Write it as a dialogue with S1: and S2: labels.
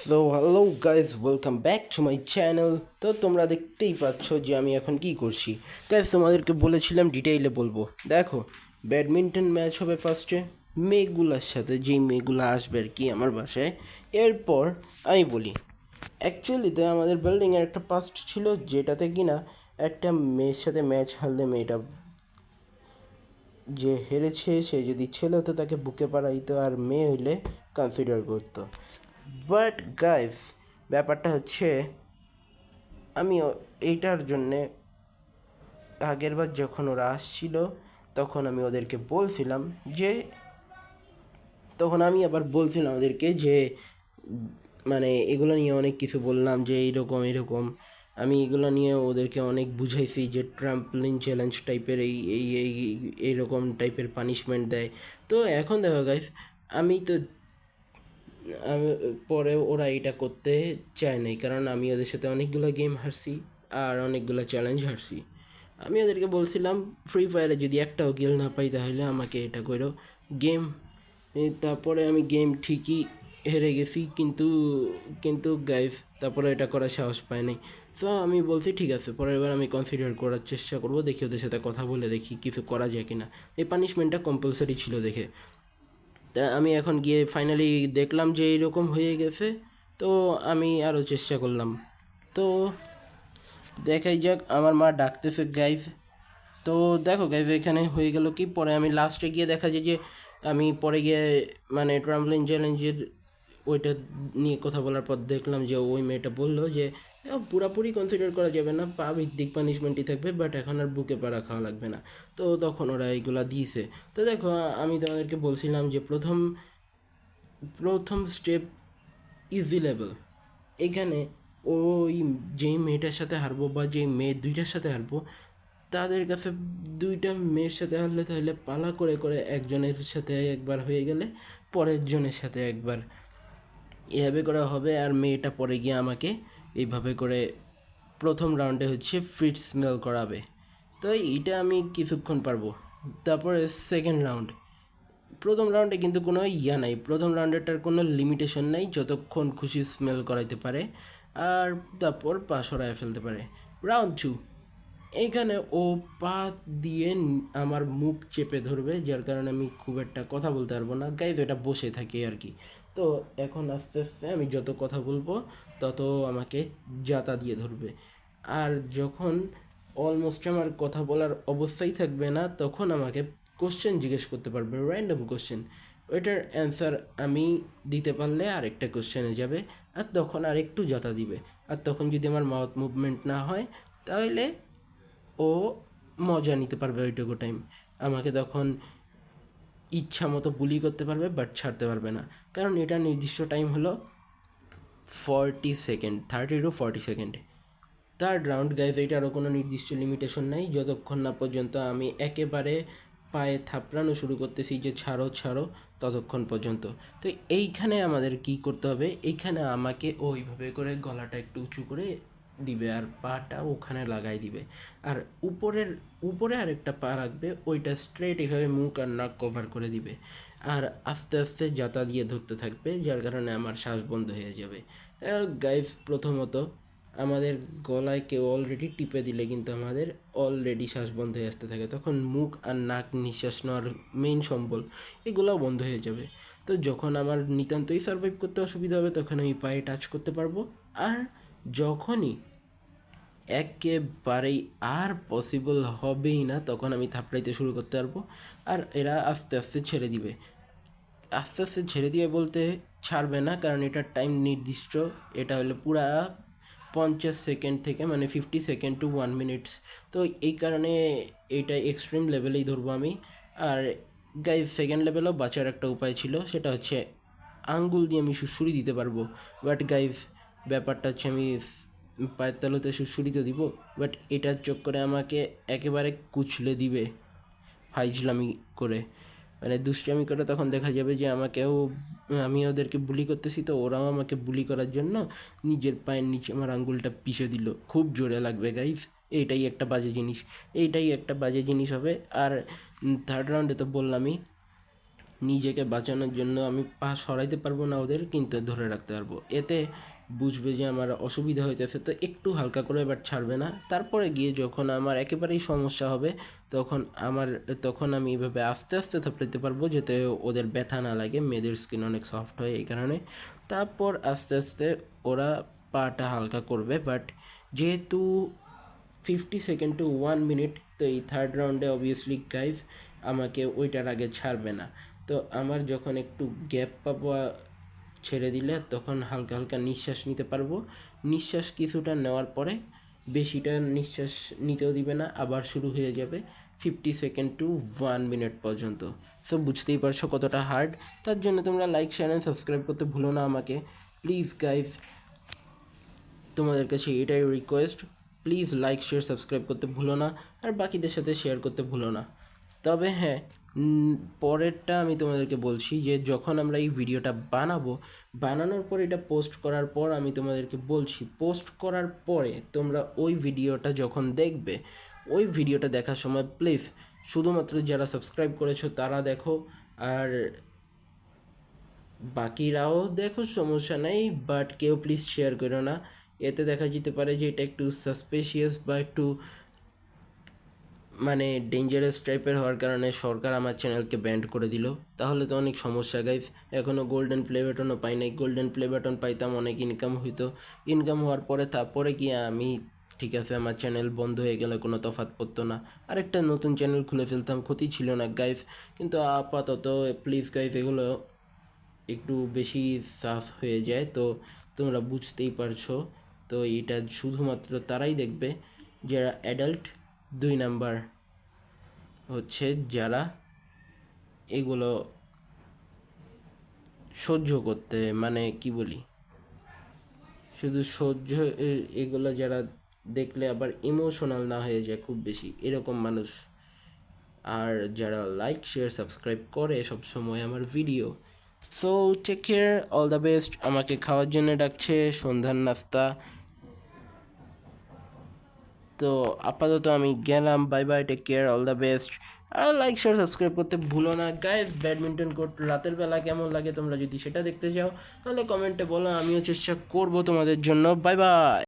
S1: So hello guys, welcome back to my channel. তো তোমরা দেখতেই পাচ্ছ যে আমি এখন কি করছি। গাইজ তোমাদেরকে বলেছিলাম ডিটেইলে বলবো। দেখো, ব্যাডমিন্টন ম্যাচ হবে ফার্স্টে মেয়েগুলার সাথে, যেই মেয়েগুলো আসবে আর কি আমার বাসায়। এরপর আমি বলি, অ্যাকচুয়ালিতে আমাদের বিল্ডিংয়ের একটা পাস্ট ছিল যেটাতে কিনা একটা মেয়ের সাথে ম্যাচ হারলে মেয়েটা যে হেরেছে সে যদি ছেলে হতো তাকে বুকে পাড়াইতো, আর মেয়ে হইলে কনসিডার করতো। বাট গাইস, ব্যাপারটা হচ্ছে আমি এইটার জন্যে আগেরবার যখন ওরা আসছিল তখন আমি ওদেরকে বলছিলাম যে তখন আমি আবার বলছিলাম ওদেরকে যে মানে এগুলো নিয়ে অনেক কিছু বললাম যে এইরকম এরকম। আমি এগুলো নিয়ে ওদেরকে অনেক বুঝাইছি যে ট্রাম্পলিন চ্যালেঞ্জ টাইপের এই এই এই এইরকম টাইপের পানিশমেন্ট দেয়। তো এখন দেখো গাইস, আমি তো আমি পরে ওরা এটা করতে চায় নাই, কারণ আমি ওদের সাথে অনেকগুলো গেম হারছি আর অনেকগুলো চ্যালেঞ্জ হারছি। আমি ওদেরকে বলছিলাম ফ্রি ফায়ারে যদি একটাও কিল না পাই তাহলে আমাকে এটা করো গেম। তারপরে আমি গেম ঠিকই হেরে গেছি, কিন্তু কিন্তু গাইস তারপরে এটা করার সাহস পায় নাই। তো আমি বলছি ঠিক আছে, পরের বার আমি কনসিডার করার চেষ্টা করবো, দেখি ওদের সাথে কথা বলে দেখি কিছু করা যায় কিনা। এই পানিশমেন্টটা কম্পালসারি ছিল দেখে। তা আমি এখন গিয়ে ফাইনালি দেখলাম যে এইরকম হয়ে গেছে। তো আমি আরও চেষ্টা করলাম। তো দেখাই যাক, আমার মা ডাকতেছে গাইজ। তো দেখো গাইজ, এখানে হয়ে গেল কি, পরে আমি লাস্টে গিয়ে দেখা যায় যে আমি পরে গিয়ে মানে ট্রাম্পলিন চ্যালেঞ্জের ওইটা নিয়ে কথা বলার পর দেখলাম যে ওই মেয়েটা বললো যে পুরাপুরি কনসিডার করা যাবে না, পা ভিত্তিক পানিশমেন্টই থাকবে, বাট এখন আর বুকে পাড়া খাওয়া লাগবে না। তো তখন ওরা এইগুলা দিয়েছে। তো দেখো, আমি তোমাদেরকে বলছিলাম যে প্রথম প্রথম স্টেপ ইজি লেভেল। এখানে ওই যেই মেয়েটার সাথে হারবো বা যেই মেয়ে দুইটার সাথে হারবো, তাদের কাছে দুইটা মেয়ের সাথে হারলে তাহলে পালা করে করে একজনের সাথে একবার হয়ে গেলে পরের জনের সাথে একবার এভাবে করে হবে। আর মেয়েটা পরে গিয়ে আমাকে এইভাবে করে প্রথম রাউন্ডে হচ্ছে ফিট স্মেল করাবে। তো এইটা আমি কিছুক্ষণ পারবো। তারপরে সেকেন্ড রাউন্ড, প্রথম রাউন্ডে কিন্তু কোনো নাই, প্রথম রাউন্ডেরটার কোনো লিমিটেশন নাই, যতক্ষণ খুশি স্মেল করাইতে পারে আর তারপর পা সরায় ফেলতে পারে। রাউন্ড 2, এইখানে ও পা দিয়ে আমার মুখ চেপে ধরবে, যার কারণে আমি খুব একটা কথা বলতে পারবো না, গাইজ এটা বসে থাকি আর কি। তো এখন আস্তে আস্তে আমি যত কথা বলবো তত আমাকে জাতা দিয়ে ধরবে। আর যখন অলমোস্ট আমার কথা বলার অবস্থাই থাকবে না তখন আমাকে কোশ্চেন জিজ্ঞেস করতে পারবে, র্যান্ডম কোশ্চেন। ওইটার অ্যান্সার আমি দিতে পারলে আরেকটা কোশ্চেনে যাবে, আর তখন আরেকটু জাতা দিবে। আর তখন যদি আমার মাউথ মুভমেন্ট না হয় তাহলে ও মজা নিতে পারবে ওইটুকু টাইম। আমাকে তখন ইচ্ছা মতো বুলি করতে পারবে, বাট ছাড়তে পারবে না, কারণ এটা নির্দিষ্ট টাইম হলো 40 second, 30 to 40 second. Third round guys, এইটারও কোনো নির্দিষ্ট লিমিটেশন নাই, যতক্ষণ না পর্যন্ত আমি একেবারে পায়ে থাপড়ানো শুরু করতেছি যে ছাড়ো ছাড়ো, ততক্ষণ পর্যন্ত। তো এইখানে আমাদের কি করতে হবে, এইখানে আমাকে ওইভাবে করে গলাটা একটু উঁচু করে দিবে আর পাটা ওখানে লাগাই দিবে, আর উপরে আরেকটা পা রাখবে, ওইটা স্ট্রেট এইভাবে মুখ আর নাক কভার করে দিবে, আর আস্তে আস্তে জাতা দিয়ে ধরতে থাকবে, যার কারণে আমার শ্বাস বন্ধ হয়ে যাবে। গাইজ, প্রথমত আমাদের গলায় কেউ অলরেডি টিপে দিলে কিন্তু আমাদের অলরেডি শ্বাস বন্ধ হয়ে আসতে থাকে, তখন মুখ আর নাক নিঃশ্বাস নেওয়ার মেইন সম্বল এগুলোও বন্ধ হয়ে যাবে। তো যখন আমার নিতান্তই সার্ভাইভ করতে অসুবিধা হবে তখন আমি পায়ে টাচ করতে পারবো, আর যখনই একেবারেই আর পসিবল হবেই না তখন আমি থাপড়াইতে শুরু করতে পারবো, আর এরা আস্তে আস্তে ছেড়ে দিবে। আস্তে আস্তে ছেড়ে দিয়ে বলতে ছাড়বে না, কারণ এটার টাইম নির্দিষ্ট। এটা হলো পুরা 50 সেকেন্ড থেকে, মানে 50 সেকেন্ড to 1 মিনিটস। তো এই কারণে এইটা এক্সট্রিম লেভেলেই ধরবো আমি। আর গাইজ, সেকেন্ড লেভেলেও বাঁচার একটা উপায় ছিল, সেটা হচ্ছে আঙ্গুল দিয়ে আমি সুড়সুড়ি দিতে পারবো। বাট গাইজ, ব্যাপারটা হচ্ছে আমি পায়ের তালুতে সুড়সুড়ি তো দিব, বাট এটার চক্করে আমাকে একেবারে কুচলে দিবে ফাইজলামি করে, মানে দুষ্টামি করে। তখন দেখা যাবে যে আমাকেও, আমি ওদেরকে বুলি করতেছি তো ওরাও আমাকে বুলি করার জন্য নিজের পায়ের নিচে আমার আঙ্গুলটা পিষে দিল, খুব জোরে লাগবে গাইজ। এইটাই একটা বাজে জিনিস, এইটাই একটা বাজে জিনিস হবে। আর থার্ড রাউন্ডে তো বললামই, নিজেকে বাঁচানোর জন্য আমি পা সরাইতে পারবো না ওদের, কিন্তু ধরে রাখতে পারবো। এতে বুঝবে যে আমার অসুবিধা হইতেছে, তো একটু হালকা করে এবার ছাড়বে না। তারপরে গিয়ে যখন আমার একেবারেই সমস্যা হবে তখন তখন আমি এভাবে আস্তে আস্তে থাপড়াইতে পারবো, যাতে ওদের ব্যথা না লাগে। মেয়েদের স্কিন অনেক সফট হয় এই কারণে। তারপর আস্তে আস্তে ওরা পাটা হালকা করবে। বাট যেহেতু 50 সেকেন্ড টু 1 মিনিট, তো এই থার্ড রাউন্ডে অবভিয়াসলি গাইজ আমাকে ওইটার আগে ছাড়বে না। তো আমার যখন একটু গ্যাপ পাবো ছেড়ে দিলে, তখন হালকা হালকা নিঃশ্বাস নিতে পারবো। নিঃশ্বাস কিছুটা নেওয়ার পরে বেশিটা নিঃশ্বাস নিতেও দিবে না, আবার শুরু হয়ে যাবে 50 সেকেন্ড টু 1 মিনিট পর্যন্ত। সো বুঝতেই পারছো কতটা হার্ড। তার জন্য তোমরা লাইক, শেয়ার অ্যান্ড সাবস্ক্রাইব করতে ভুলো না আমাকে, প্লিজ গাইজ। তোমাদের কাছে এটাই request, please like, share, subscribe করতে ভুলো না, আর বাকিদের সাথে শেয়ার করতে ভুলো না। তবে হ্যাঁ, পরেরটা আমি তোমাদেরকে বলছি যে যখন আমরা এই ভিডিওটা বানানোর পর এটা পোস্ট করার পর আমি তোমাদেরকে বলছি, পোস্ট করার পরে তোমরা ওই ভিডিওটা যখন দেখবে, ওই ভিডিওটা দেখার সময় প্লিজ শুধুমাত্র যারা সাবস্ক্রাইব করেছো তারা দেখো, আর বাকিরাও দেখো, সমস্যা নেই। বাট কেউ প্লিজ শেয়ার করো না। এতে দেখা যেতে পারে যে এটা একটু সাসপিশিয়াস বা একটু মানে ডেঞ্জারাস টাইপের হওয়ার কারণে সরকার আমার চ্যানেলকে ব্যান্ড করে দিল। তাহলে তো অনেক সমস্যা গাইজ। এখনও গোল্ডেন প্লে বাটনও পাই নাই। গোল্ডেন প্লে বাটন পাইতাম, অনেক ইনকাম হইতো। ইনকাম হওয়ার পরে তারপরে কি আমি, ঠিক আছে, আমার চ্যানেল বন্ধ হয়ে গেলে কোনো তফাৎ পড়তো না, আরেকটা নতুন চ্যানেল খুলে ফেলতাম, ক্ষতি ছিল না গাইজ। কিন্তু আপাতত প্লিজ গাইজ এগুলো একটু বেশি সাফ হয়ে যায়, তো তোমরা বুঝতেই পারছো। তো এটা শুধুমাত্র তারাই দেখবে যারা অ্যাডাল্ট। 2 নাম্বার হচ্ছে যারা এগুলো সহ্য করতে, মানে কি বলি, শুধু সহ্য, এগুলো যারা দেখলে আবার ইমোশনাল না হয়ে যায় খুব বেশি, এরকম মানুষ। আর যারা লাইক, শেয়ার, সাবস্ক্রাইব করে সব সময় আমার video. So take care, all the best. আমাকে খাওয়ার জন্য ডাকছে, সন্ধ্যার নাস্তা। তো আপাতত আমি গেলাম, bye bye, take care, all the best. আর লাইক, শেয়ার, সাবস্ক্রাইব করতে ভুলো না গাইজ। ব্যাডমিন্টন কোর্ট রাতের বেলা কেমন লাগে তোমরা যদি সেটা দেখতে চাও তাহলে কমেন্টে বলো, আমিও চেষ্টা করবো তোমাদের জন্য। Bye bye.